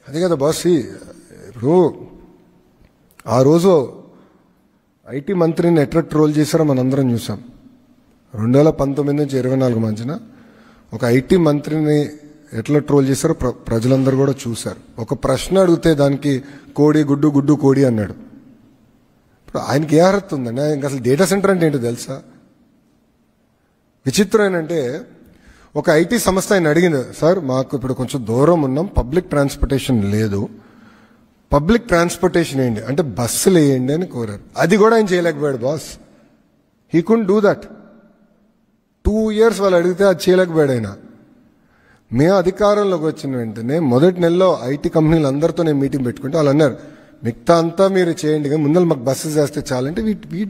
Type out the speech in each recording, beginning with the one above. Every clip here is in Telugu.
అదే కదా బాస్. ఇప్పుడు ఆ రోజు ఐటీ మంత్రిని ఎట్లా ట్రోల్ చేశారో మనందరం చూసాం. 2019 నుంచి 24 మధ్యన ఒక ఐటీ మంత్రిని ఎట్లా ట్రోల్ చేశారో ప్రజలందరూ కూడా చూశారు. ఒక ప్రశ్న అడిగితే దానికి కోడి గుడ్డు గుడ్డు కోడి అన్నాడు. ఇప్పుడు ఆయనకి ఏ అర్హత ఉందండి? ఆయనకి అసలు డేటా సెంటర్ అంటే ఏంటో తెలుసా? విచిత్రం ఏంటంటే ఒక ఐటీ సంస్థ ఆయన అడిగింది, సార్ మాకు ఇప్పుడు కొంచెం దూరం ఉన్నాం, పబ్లిక్ ట్రాన్స్పోర్టేషన్ లేదు, పబ్లిక్ ట్రాన్స్పోర్టేషన్ ఏంటి అంటే బస్సులు వేయండి అని కోరారు. అది కూడా ఆయన చేయలేకపోయాడు boss. He couldn't do that. 2 years వాళ్ళు అడిగితే అది చేయలేకపోయాడు ఆయన. మేము అధికారంలోకి వచ్చిన వెంటనే మొదటి నెలలో ఐటీ కంపెనీలు అందరితో నేను మీటింగ్ పెట్టుకుంటే వాళ్ళు అన్నారు, మిగతా అంతా మీరు చేయండి కానీ ముందర మాకు బస్సెస్ వేస్తే చాలంటే వీ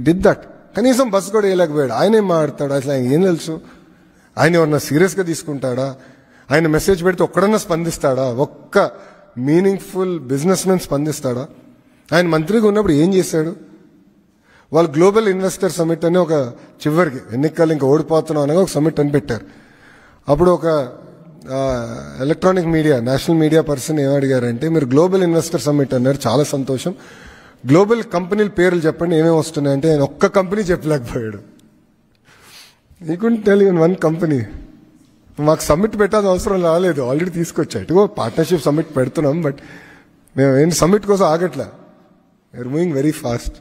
డిడ్ దట్. కనీసం బస్సు కూడా వేయలేకపోయాడు. ఆయన ఏం మాట్లాడతాడు అసలు? ఆయన ఏం తెలుసు? ఆయన ఎవరన్నా సీరియస్గా తీసుకుంటాడా? ఆయన మెసేజ్ పెడితే ఒక్కడన్నా స్పందిస్తాడా? ఒక్క మీనింగ్ఫుల్ బిజినెస్ మ్యాన్ స్పందిస్తాడా? ఆయన మంత్రిగా ఉన్నప్పుడు ఏం చేశాడు? వాళ్ళు గ్లోబల్ ఇన్వెస్టర్ సమిట్ అని ఒక చివరికి ఎన్నికలు ఇంకా ఓడిపోతున్నాం అనగా ఒక సమిట్ అని పెట్టారు. అప్పుడు ఒక electronic media national media person ఏమడిగారంటే, మీరు గ్లోబల్ ఇన్వెస్టర్ సమిట్ అన్నారు, చాలా సంతోషం, గ్లోబల్ కంపెనీల పేర్లు చెప్పండి ఏమేమి వస్తున్నాయంటే ఆయన ఒక్క కంపెనీ చెప్పలేకపోయాడు. ఈ couldn't tell you one company. మాకు సమ్మిట్ పెట్టాల్సిన అవసరం రాలేదు, ఆల్రెడీ తీసుకొచ్చా. ఇటుగో పార్ట్నర్షిప్ సమ్మిట్ పెడుతున్నాం, బట్ మేము ఏంటి సమ్మిట్ కోసం ఆగట్లా. We're moving very fast.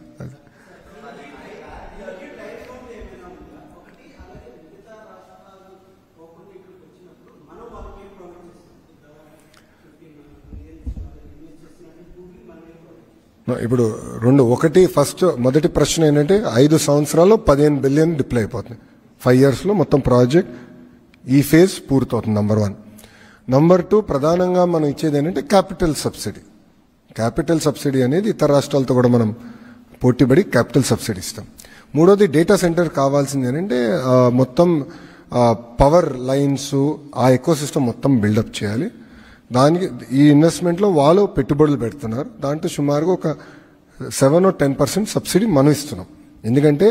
ఇప్పుడు మొదటి ప్రశ్న ఏంటంటే 5 సంవత్సరాల్లో 15 బిలియన్ డిప్లాయ్ అయిపోతుంది. 5 years మొత్తం ప్రాజెక్ట్ ఈ ఫేజ్ పూర్తవుతుంది. నంబర్ 1. నంబర్ 2, ప్రధానంగా మనం ఇచ్చేది ఏంటంటే క్యాపిటల్ సబ్సిడీ. క్యాపిటల్ సబ్సిడీ అనేది ఇతర రాష్ట్రాలతో కూడా మనం పోటీపడి క్యాపిటల్ సబ్సిడీ ఇస్తాం. మూడోది, డేటా సెంటర్ కావాల్సింది ఏంటంటే మొత్తం పవర్ లైన్స్ ఆ ఎకో సిస్టమ్ మొత్తం బిల్డప్ చేయాలి. దానికి ఈ ఇన్వెస్ట్మెంట్లో వాళ్ళు పెట్టుబడులు పెడుతున్నారు. దాంట్లో సుమారుగా ఒక 7 or 10% సబ్సిడీ మనం ఇస్తున్నాం. ఎందుకంటే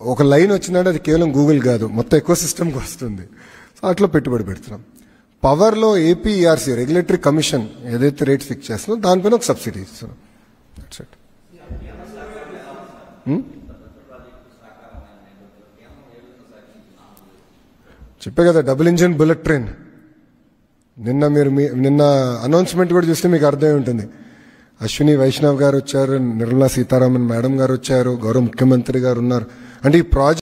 ఒక లైన్ వచ్చిందంటే అది కేవలం గూగుల్ కాదు, మొత్తం ఎకో సిస్టమ్కి వస్తుంది. సో అట్లా పెట్టుబడి పెడుతున్నాం. పవర్లో ఏపీఈఆర్సీ రెగ్యులేటరీ కమిషన్ ఏదైతే రేట్ ఫిక్స్ చేస్తుందో దానిపైన ఒక సబ్సిడీ ఇస్తున్నాం. That's it. చెప్పే కదా, డబుల్ ఇంజిన్ బుల్లెట్ ట్రైన్. నిన్న అనౌన్స్మెంట్ కూడా చూస్తే మీకు అర్థమై ఉంటుంది. అశ్విని వైష్ణవ్ గారు వచ్చారు, నిర్మలా సీతారామన్ మేడం గారు వచ్చారు, గౌరవ ముఖ్యమంత్రి గారు ఉన్నారు. అంటే ఈ ప్రాజెక్ట్